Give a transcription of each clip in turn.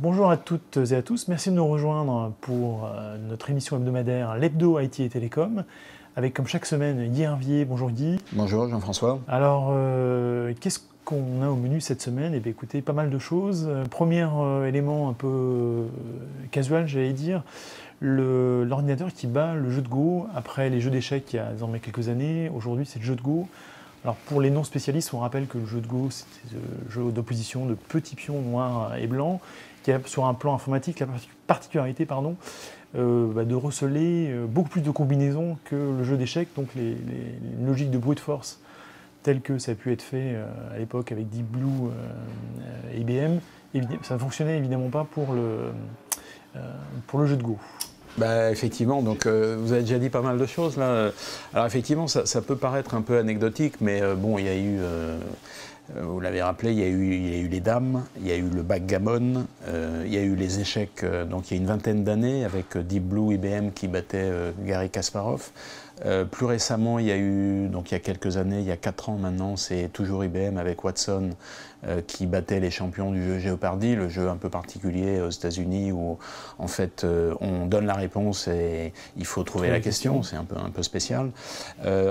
Bonjour à toutes et à tous, merci de nous rejoindre pour notre émission hebdomadaire l'Hebdo IT et Télécom, avec comme chaque semaine Guy Hervier. Bonjour Guy. Bonjour Jean-François. Alors, qu'est-ce qu'on a au menu cette semaine? Eh bien écoutez, pas mal de choses. Premier élément un peu casual, j'allais dire, l'ordinateur qui bat le jeu de Go. Après les jeux d'échecs il y a désormais quelques années, aujourd'hui c'est le jeu de Go. Alors pour les non-spécialistes, on rappelle que le jeu de Go, c'est un jeu d'opposition de petits pions noirs et blancs, qui a sur un plan informatique la particularité de receler beaucoup plus de combinaisons que le jeu d'échecs, donc les logiques de brute force telles que ça a pu être fait à l'époque avec Deep Blue et IBM, ça ne fonctionnait évidemment pas pour le jeu de Go. Effectivement, donc vous avez déjà dit pas mal de choses là. Alors effectivement, ça peut paraître un peu anecdotique, mais bon, il y a eu, vous l'avez rappelé, il y a eu les dames, il y a eu le backgammon, il y a eu les échecs, donc il y a une vingtaine d'années avec Deep Blue, IBM qui battait Garry Kasparov. Plus récemment, il y a eu, donc il y a quelques années, il y a 4 ans maintenant, c'est toujours IBM avec Watson qui battait les champions du jeu Jeopardy, le jeu un peu particulier aux États-Unis où en fait on donne la réponse et il faut trouver la question, c'est un peu spécial.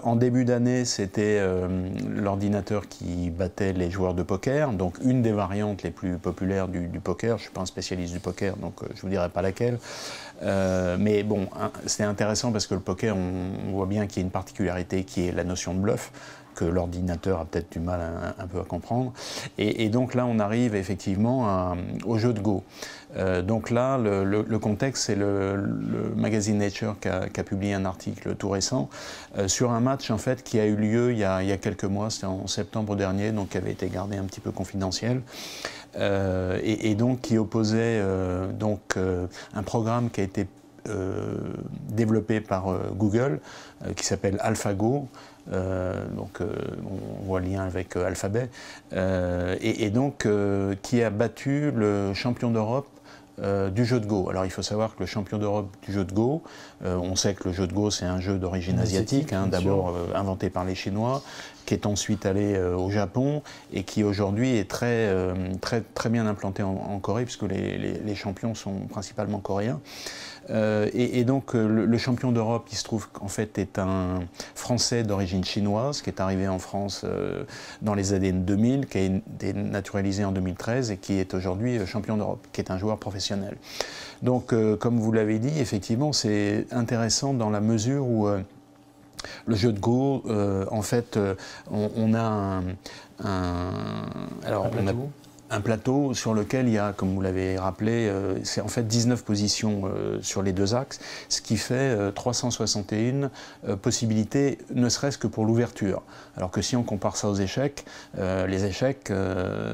En début d'année, c'était l'ordinateur qui battait les joueurs de poker, donc une des variantes les plus populaires du poker. Je ne suis pas un spécialiste du poker, donc je ne vous dirai pas laquelle. Mais bon, c'est intéressant parce que le poker, on voit bien qu'il y a une particularité qui est la notion de bluff, que l'ordinateur a peut-être du mal un peu à comprendre. Et donc là, on arrive effectivement au jeu de Go. Donc là, le contexte, c'est le magazine Nature qui a publié un article tout récent sur un match en fait qui a eu lieu il y a quelques mois, c'était en septembre dernier, donc qui avait été gardé un petit peu confidentiel. Et donc qui opposait un programme qui a été développé par Google, qui s'appelle AlphaGo. On voit le lien avec Alphabet, et donc qui a battu le champion d'Europe du jeu de Go. Alors il faut savoir que le champion d'Europe du jeu de Go, on sait que le jeu de Go c'est un jeu d'origine asiatique, d'abord inventé par les Chinois, qui est ensuite allé au Japon et qui aujourd'hui est très bien implanté en Corée, puisque les champions sont principalement coréens. Et donc le champion d'Europe, qui se trouve qu'en fait est un Français d'origine chinoise, qui est arrivé en France dans les années 2000, qui a été naturalisé en 2013 et qui est aujourd'hui champion d'Europe, qui est un joueur professionnel. Donc comme vous l'avez dit, effectivement c'est intéressant dans la mesure où le jeu de Go, en fait, on a un plateau sur lequel il y a, comme vous l'avez rappelé, c'est en fait 19 positions sur les deux axes, ce qui fait 361 possibilités, ne serait-ce que pour l'ouverture. Alors que si on compare ça aux échecs, les échecs,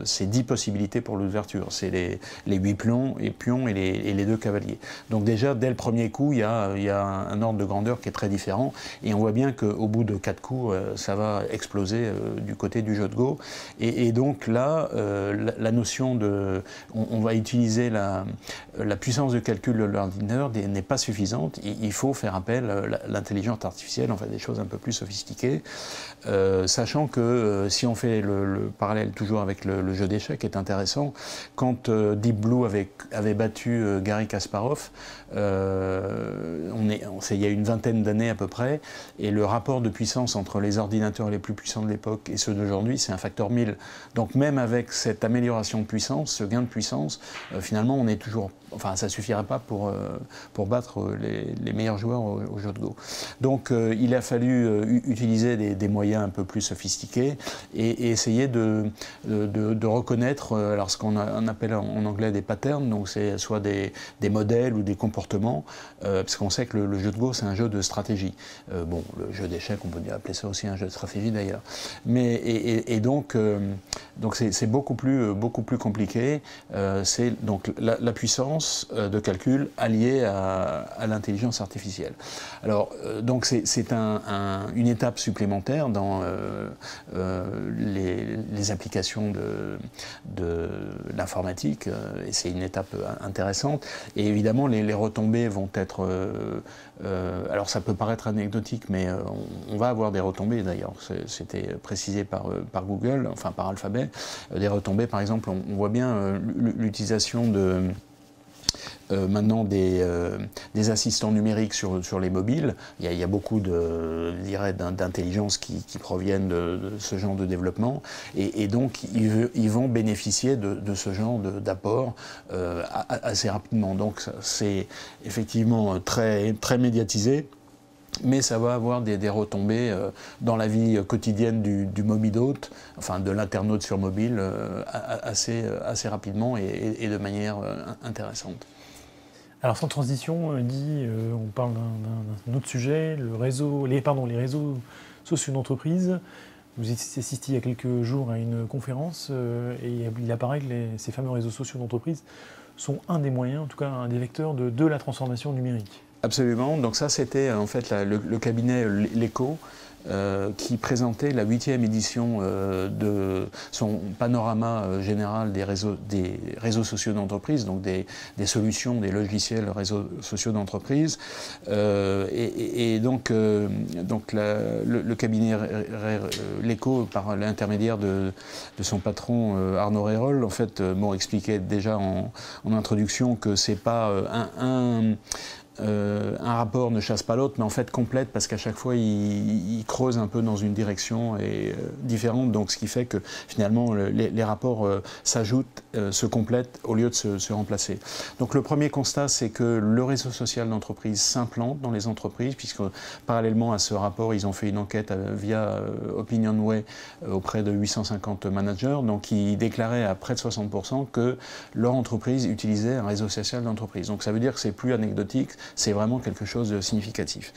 c'est 10 possibilités pour l'ouverture. C'est les 8 pions et les 2 cavaliers. Donc déjà, dès le premier coup, il y a un ordre de grandeur qui est très différent. Et on voit bien qu'au bout de 4 coups, ça va exploser du côté du jeu de Go. Et donc là, la notion de... On va utiliser la puissance de calcul de l'ordinateur n'est pas suffisante. Il faut faire appel à l'intelligence artificielle, enfin des choses un peu plus sophistiquées. Sachant que si on fait le parallèle toujours avec le jeu d'échecs, est intéressant, quand Deep Blue avait battu Garry Kasparov, il y a une vingtaine d'années à peu près, et le rapport de puissance entre les ordinateurs les plus puissants de l'époque et ceux d'aujourd'hui, c'est un facteur 1000. Donc même avec cette amélioration de puissance, ce gain de puissance, finalement on est toujours... Enfin, ça ne suffirait pas pour battre les meilleurs joueurs au jeu de Go. Donc il a fallu utiliser des moyens un peu plus sophistiqués et essayer de reconnaître alors ce qu'on appelle en anglais des patterns, donc c'est soit des modèles ou des comportements, parce qu'on sait que le jeu de Go c'est un jeu de stratégie. Bon, le jeu d'échecs, on peut appeler ça aussi un jeu de stratégie d'ailleurs. Mais donc c'est beaucoup plus compliqué. C'est donc la puissance de calcul alliée à l'intelligence artificielle. Alors, donc c'est une étape supplémentaire dans les applications de l'informatique, et c'est une étape intéressante. Et évidemment, les retombées vont être... alors, ça peut paraître anecdotique, mais on va avoir des retombées, d'ailleurs. C'était précisé par Google, enfin par Alphabet, des retombées, par exemple, exemple, on voit bien l'utilisation de maintenant des assistants numériques sur les mobiles. Il y a beaucoup d'intelligence qui proviennent de ce genre de développement et donc ils vont bénéficier de ce genre d'apport assez rapidement. Donc c'est effectivement très, très médiatisé. Mais ça va avoir des retombées dans la vie quotidienne du mobilote, enfin de l'internaute sur mobile, assez rapidement et de manière intéressante. Alors sans transition, on parle d'un autre sujet, les réseaux sociaux d'entreprise. Vous assistiez il y a quelques jours à une conférence et il apparaît que ces fameux réseaux sociaux d'entreprise sont un des moyens, en tout cas un des vecteurs de la transformation numérique. Absolument. Donc ça, c'était en fait le cabinet L'Echo qui présentait la 8e édition de son panorama général des réseaux sociaux d'entreprise, donc des solutions, des logiciels réseaux sociaux d'entreprise. Et donc le cabinet L'Echo, par l'intermédiaire de son patron Arnaud Rérol, en fait, expliquait déjà en introduction que c'est pas un rapport ne chasse pas l'autre, mais en fait complète, parce qu'à chaque fois il creuse un peu dans une direction différente, donc ce qui fait que finalement les rapports s'ajoutent, se complètent au lieu de se remplacer. Donc le premier constat, c'est que le réseau social d'entreprise s'implante dans les entreprises, puisque parallèlement à ce rapport, ils ont fait une enquête via Opinionway auprès de 850 managers, donc ils déclaraient à près de 60% que leur entreprise utilisait un réseau social d'entreprise. Donc ça veut dire que c'est plus anecdotique, c'est vraiment quelque chose de significatif.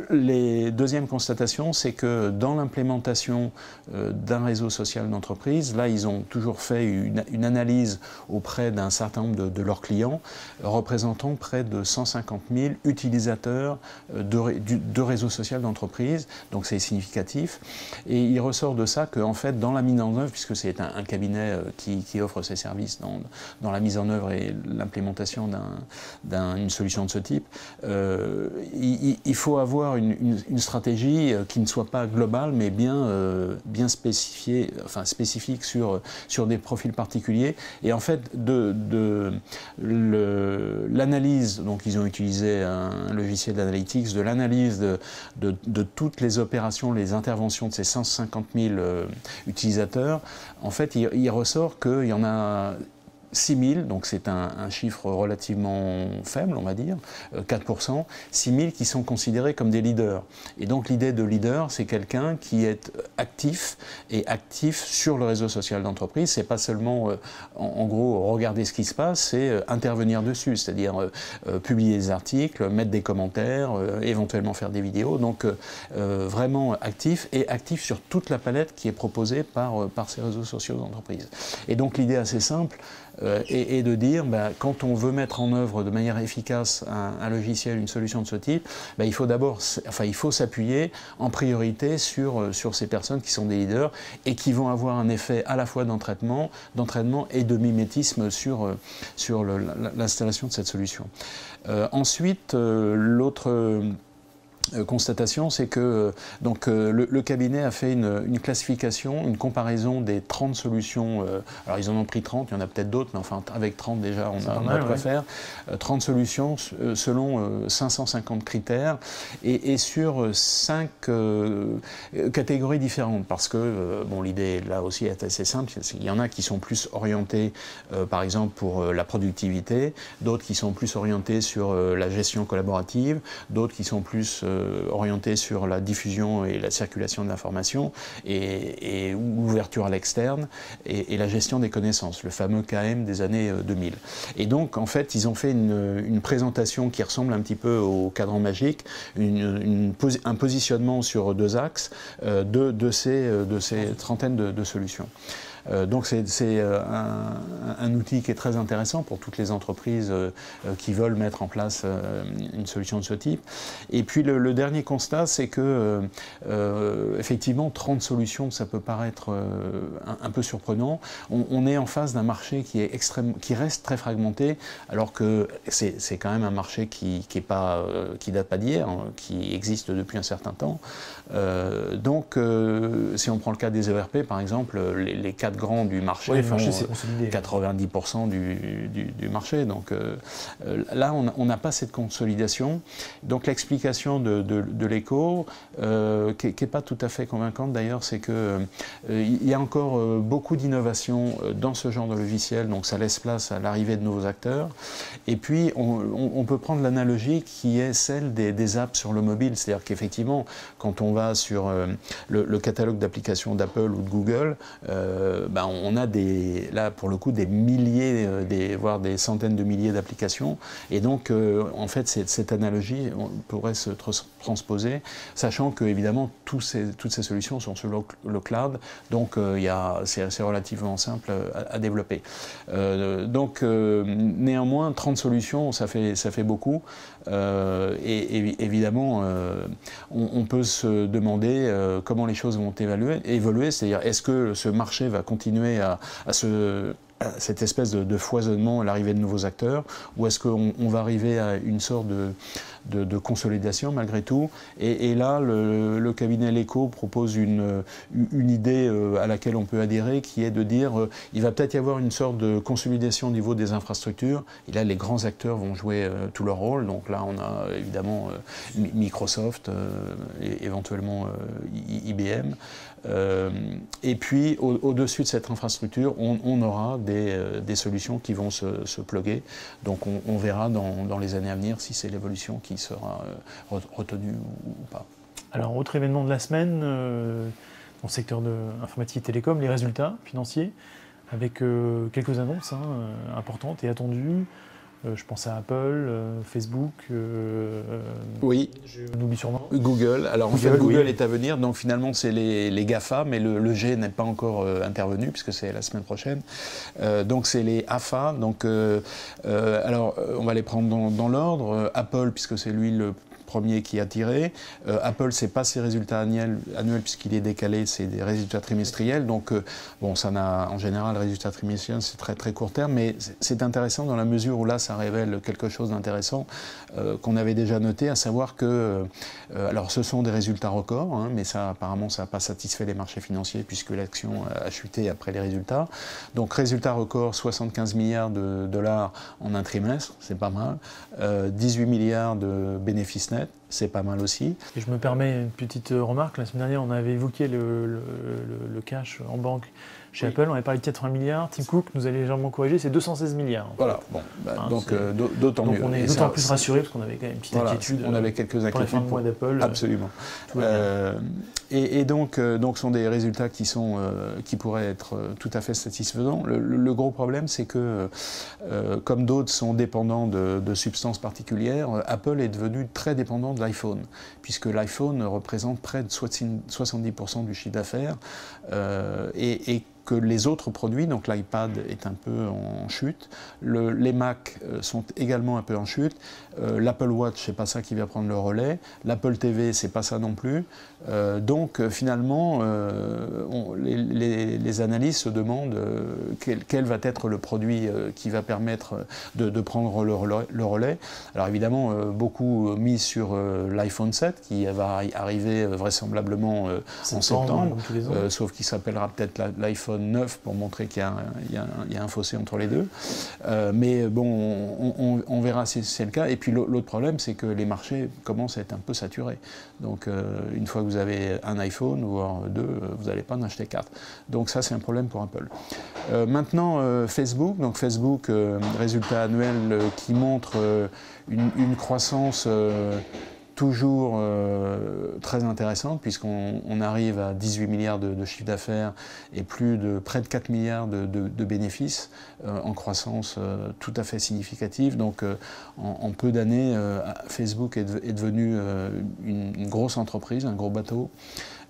Les deuxièmes constatations, c'est que dans l'implémentation d'un réseau social d'entreprise, là, ils ont toujours fait une analyse auprès d'un certain nombre de leurs clients, représentant près de 150 000 utilisateurs de réseau social d'entreprise, donc c'est significatif. Et il ressort de ça qu'en fait, dans la mise en œuvre, puisque c'est un cabinet qui offre ses services dans la mise en œuvre et l'implémentation d'une solution de ce type, il faut avoir une stratégie qui ne soit pas globale, mais bien spécifiée, enfin spécifique sur des profils particuliers. Et en fait, l'analyse, donc ils ont utilisé un logiciel d'analytics, de l'analyse de toutes les opérations, les interventions de ces 150 000 utilisateurs, en fait, il ressort qu'il y en a 6 000, donc c'est un chiffre relativement faible, on va dire, 4%, 6 000 qui sont considérés comme des leaders. Et donc l'idée de leader, c'est quelqu'un qui est actif sur le réseau social d'entreprise. C'est pas seulement, en gros, regarder ce qui se passe, c'est intervenir dessus, c'est-à-dire publier des articles, mettre des commentaires, éventuellement faire des vidéos. Donc vraiment actif sur toute la palette qui est proposée par ces réseaux sociaux d'entreprise. Et donc l'idée assez simple, et de dire, quand on veut mettre en œuvre de manière efficace un logiciel, une solution de ce type, il faut s'appuyer en priorité sur ces personnes qui sont des leaders et qui vont avoir un effet à la fois d'entraînement et de mimétisme sur l'installation de cette solution. Ensuite, l'autre constatation, c'est que le cabinet a fait une classification, une comparaison des 30 solutions. Alors ils en ont pris 30, il y en a peut-être d'autres, mais enfin avec 30 déjà on a de quoi faire. 30 solutions selon 550 critères et sur 5 catégories différentes, parce que l'idée là aussi est assez simple. Il y en a qui sont plus orientés par exemple pour la productivité, d'autres qui sont plus orientés sur la gestion collaborative, d'autres qui sont plus orienté sur la diffusion et la circulation de l'information et l'ouverture à l'externe et la gestion des connaissances, le fameux KM des années 2000. Et donc, en fait, ils ont fait une présentation qui ressemble un petit peu au cadran magique, un positionnement sur 2 axes de ces trentaines de solutions. Donc c'est un outil qui est très intéressant pour toutes les entreprises qui veulent mettre en place une solution de ce type. Et puis le dernier constat, c'est que effectivement 30 solutions, ça peut paraître un peu surprenant. On est en face d'un marché qui reste très fragmenté, alors que c'est quand même un marché qui date pas d'hier, hein, qui existe depuis un certain temps. Donc si on prend le cas des ERP par exemple, les 4 quatre grands du marché, oui, font 90% du marché. Donc là, on n'a pas cette consolidation. Donc l'explication de l'écho, qui n'est pas tout à fait convaincante d'ailleurs, c'est qu'il y a encore beaucoup d'innovations dans ce genre de logiciel, donc ça laisse place à l'arrivée de nouveaux acteurs. Et puis, on peut prendre l'analogie qui est celle des apps sur le mobile, c'est-à-dire qu'effectivement, quand on va sur le catalogue d'applications d'Apple ou de Google, on a là pour le coup des milliers, voire des centaines de milliers d'applications, et donc en fait cette analogie pourrait se transposer, sachant que évidemment toutes ces solutions sont sur le cloud, donc c'est relativement simple à développer. Néanmoins 30 solutions, ça fait beaucoup, et évidemment on peut se demander comment les choses vont évoluer, c'est-à-dire est-ce que ce marché va continuer à cette espèce de foisonnement, l'arrivée de nouveaux acteurs, ou est-ce qu'on va arriver à une sorte de consolidation malgré tout, et là le cabinet L'Echo propose une idée à laquelle on peut adhérer, qui est de dire il va peut-être y avoir une sorte de consolidation au niveau des infrastructures, et là les grands acteurs vont jouer tout leur rôle, donc là on a évidemment Microsoft, éventuellement IBM, et puis au-dessus de cette infrastructure on aura des solutions qui vont se plugger, donc on verra dans les années à venir si c'est l'évolution qui sera retenue ou pas. Alors, autre événement de la semaine, dans le secteur de informatique et télécom, les résultats financiers, avec quelques annonces importantes et attendues. Je pense à Apple, Facebook, oui. On oublie sûrement. Google. Alors en fait, Google est à venir, donc finalement c'est les GAFA, mais le G n'est pas encore intervenu puisque c'est la semaine prochaine. Donc c'est les AFA. Donc alors on va les prendre dans l'ordre. Apple, puisque c'est lui le premier qui a tiré. Apple, c'est pas ses résultats annuels puisqu'il est décalé, c'est des résultats trimestriels. Donc, bon, ça n'a, en général, résultats trimestriels, c'est très très court terme, mais c'est intéressant dans la mesure où là, ça révèle quelque chose d'intéressant qu'on avait déjà noté, à savoir que, alors, ce sont des résultats records, mais ça, apparemment, ça n'a pas satisfait les marchés financiers puisque l'action a chuté après les résultats. Donc, résultat record, 75 milliards de dollars en un trimestre, c'est pas mal. 18 milliards de bénéfices nets, c'est pas mal aussi. Et je me permets une petite remarque. La semaine dernière, on avait évoqué le cash en banque chez Apple. On avait parlé de 80 milliards. Tim Cook nous a légèrement corrigé, c'est 216 milliards. Voilà, bon, donc d'autant mieux. Donc on est d'autant plus rassuré parce qu'on avait quand même une petite inquiétude. On avait quelques inquiétudes pour la fin de mois d'Apple. Absolument. Et donc, ce sont des résultats qui pourraient être tout à fait satisfaisants. Le gros problème, c'est que, comme d'autres sont dépendants de substances particulières, Apple est devenu très dépendant de l'iPhone, puisque l'iPhone représente près de 70% du chiffre d'affaires, et que les autres produits, donc l'iPad est un peu en chute, les Mac sont également un peu en chute, l'Apple Watch, c'est pas ça qui va prendre le relais, l'Apple TV, c'est pas ça non plus, donc finalement, les analystes se demandent quel va être le produit qui va permettre de prendre le relais. Alors évidemment, beaucoup mis sur l'iPhone 7, qui va arriver vraisemblablement en septembre, sauf qu'il s'appellera peut-être l'iPhone 9 pour montrer qu'il y a un fossé entre les deux. Mais bon, on verra si c'est le cas. Et puis l'autre problème, c'est que les marchés commencent à être un peu saturés. Donc une fois que vous avez un iPhone ou deux, vous n'allez pas en acheter 4. Donc ça, c'est un problème pour Apple. Maintenant, Facebook. Donc Facebook, résultat annuel qui montre une croissance toujours très intéressante, puisqu'on arrive à 18 milliards de chiffre d'affaires et près de 4 milliards de bénéfices, en croissance tout à fait significative. Donc en peu d'années, Facebook est devenu une grosse entreprise, un gros bateau.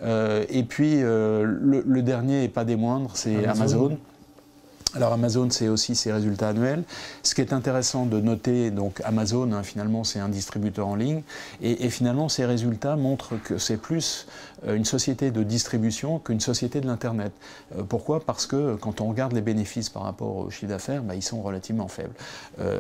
Et puis le dernier, et pas des moindres, c'est Amazon. Alors Amazon, c'est aussi ses résultats annuels. Ce qui est intéressant de noter, donc Amazon, finalement, c'est un distributeur en ligne, et finalement, ces résultats montrent que c'est plus une société de distribution qu'une société de l'Internet. Pourquoi ? Parce que quand on regarde les bénéfices par rapport au chiffre d'affaires, ils sont relativement faibles.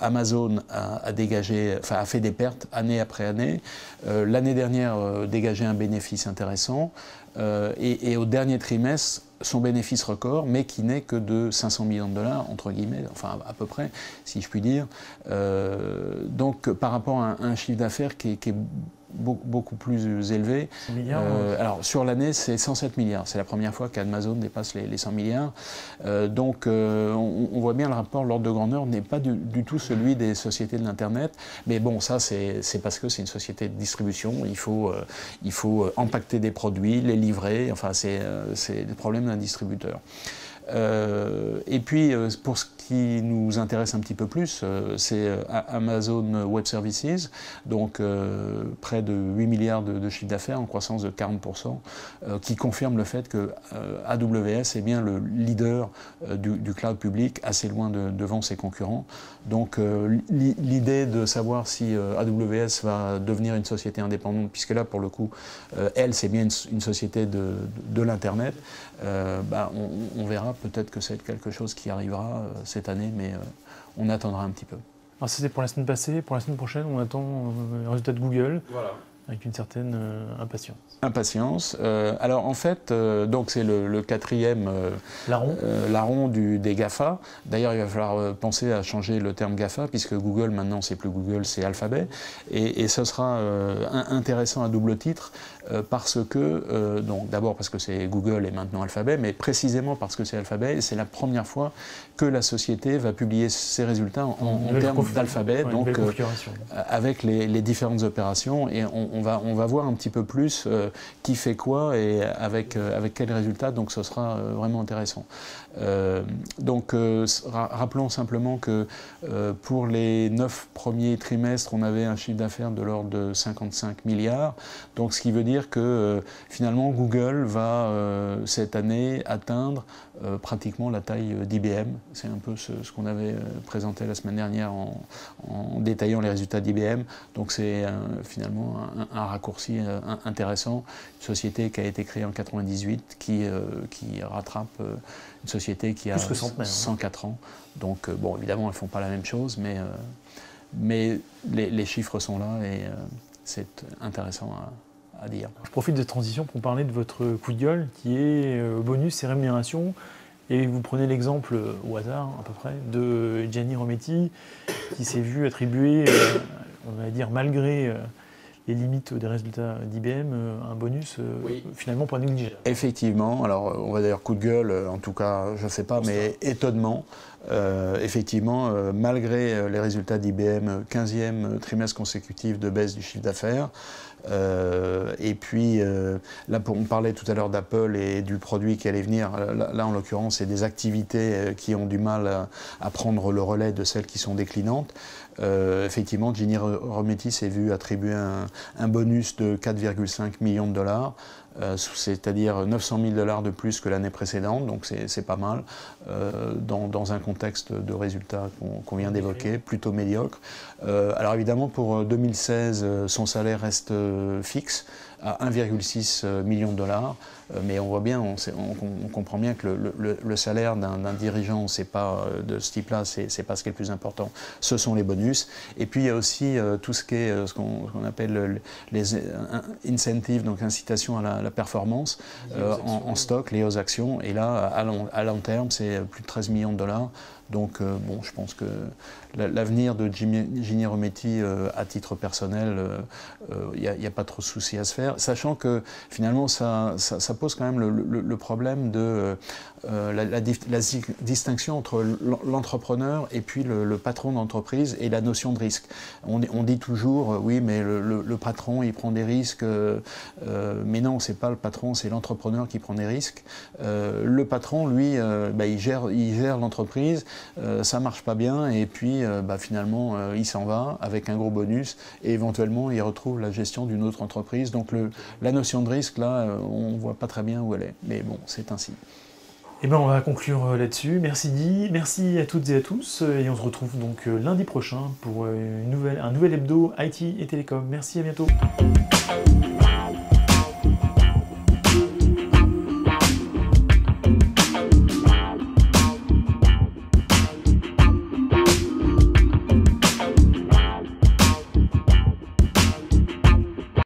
Amazon a fait des pertes année après année. L'année dernière, dégagé un bénéfice intéressant. Et au dernier trimestre, son bénéfice record, mais qui n'est que de 500 millions de dollars, entre guillemets, enfin à peu près, si je puis dire. Donc par rapport à un chiffre d'affaires qui est beaucoup plus élevé. Alors sur l'année, c'est 107 milliards. C'est la première fois qu'Amazon dépasse les 100 milliards. Donc on voit bien le rapport, l'ordre de grandeur n'est pas du tout celui des sociétés de l'Internet. Mais bon, ça c'est parce que c'est une société de distribution. Il faut empaqueter des produits, les livrer. Enfin, c'est le problème d'un distributeur. Et puis, pour ce qui nous intéresse un petit peu plus, c'est Amazon Web Services, donc près de 8 milliards de chiffre d'affaires en croissance de 40%, qui confirme le fait que AWS est bien le leader du cloud public, assez loin devant ses concurrents. Donc l'idée de savoir si AWS va devenir une société indépendante, puisque là, pour le coup, elle, c'est bien une société de l'Internet, on verra. Peut-être que c'est quelque chose qui arrivera cette année, mais on attendra un petit peu. Alors ça c'était pour la semaine passée. Pour la semaine prochaine, on attend le résultat de Google. Voilà. Avec une certaine impatience. Impatience. Alors en fait, donc c'est le quatrième larron des GAFA. D'ailleurs, il va falloir penser à changer le terme GAFA, puisque Google, maintenant, c'est plus Google, c'est Alphabet. Et ce sera intéressant à double titre, parce que, donc d'abord parce que c'est Google et maintenant Alphabet, mais précisément parce que c'est Alphabet, et c'est la première fois que la société va publier ses résultats en termes d'alphabet, donc avec les différentes opérations, et on va voir un petit peu plus qui fait quoi et avec quels résultats, donc ce sera vraiment intéressant. Donc rappelons simplement que pour les 9 premiers trimestres, on avait un chiffre d'affaires de l'ordre de 55 milliards, donc ce qui veut dire que finalement Google va cette année atteindre pratiquement la taille d'IBM. C'est un peu ce qu'on avait présenté la semaine dernière en détaillant les résultats d'IBM. Donc c'est finalement un raccourci intéressant. Une société qui a été créée en 1998, qui rattrape une société qui a 104 ans. Donc bon, évidemment, elles ne font pas la même chose, mais les chiffres sont là et c'est intéressant à dire. Je profite de cette transition pour parler de votre coup de gueule qui est bonus et rémunération. Et vous prenez l'exemple au hasard à peu près de Gianni Rometty qui s'est vu attribuer, on va dire malgré les limites des résultats d'IBM, un bonus finalement pas négligeable. Effectivement, alors on va dire coup de gueule, en tout cas je ne sais pas, mais étonnement. Effectivement, malgré les résultats d'IBM, 15e trimestre consécutif de baisse du chiffre d'affaires, et puis là on parlait tout à l'heure d'Apple et du produit qui allait venir, là en l'occurrence c'est des activités qui ont du mal à prendre le relais de celles qui sont déclinantes. Effectivement, Gianni Rometty s'est vu attribuer un bonus de 4,5 millions de dollars, c'est-à-dire 900 000 dollars de plus que l'année précédente, donc c'est pas mal, dans un contexte de résultats qu'on vient d'évoquer, plutôt médiocre. Alors évidemment, pour 2016, son salaire reste fixe, à 1,6 million de dollars, mais on voit bien, on comprend bien que le salaire d'un dirigeant, c'est pas de ce type-là, c'est pas ce qui est le plus important, ce sont les bonus. Et puis il y a aussi tout ce qui est ce qu'on appelle les incentives, donc incitations à la performance en stock, liées aux actions, et là à long terme c'est plus de 13 millions de dollars. Donc bon, je pense que l'avenir de Gianni Rometty à titre personnel, il n'y a pas trop de soucis à se faire, sachant que finalement ça pose quand même le problème de la distinction entre l'entrepreneur et puis le patron d'entreprise et la notion de risque. On dit toujours, oui, mais le patron, il prend des risques, mais non, c'est pas le patron, c'est l'entrepreneur qui prend des risques. Le patron, lui, il gère l'entreprise, ça marche pas bien, et puis finalement, il s'en va avec un gros bonus, et éventuellement, il retrouve la gestion d'une autre entreprise. Donc la notion de risque, là, on voit pas très bien où elle est, mais bon, c'est ainsi. Eh bien, on va conclure là-dessus. Merci Guy, merci à toutes et à tous, et on se retrouve donc lundi prochain pour un nouvel hebdo IT et Télécom. Merci, à bientôt.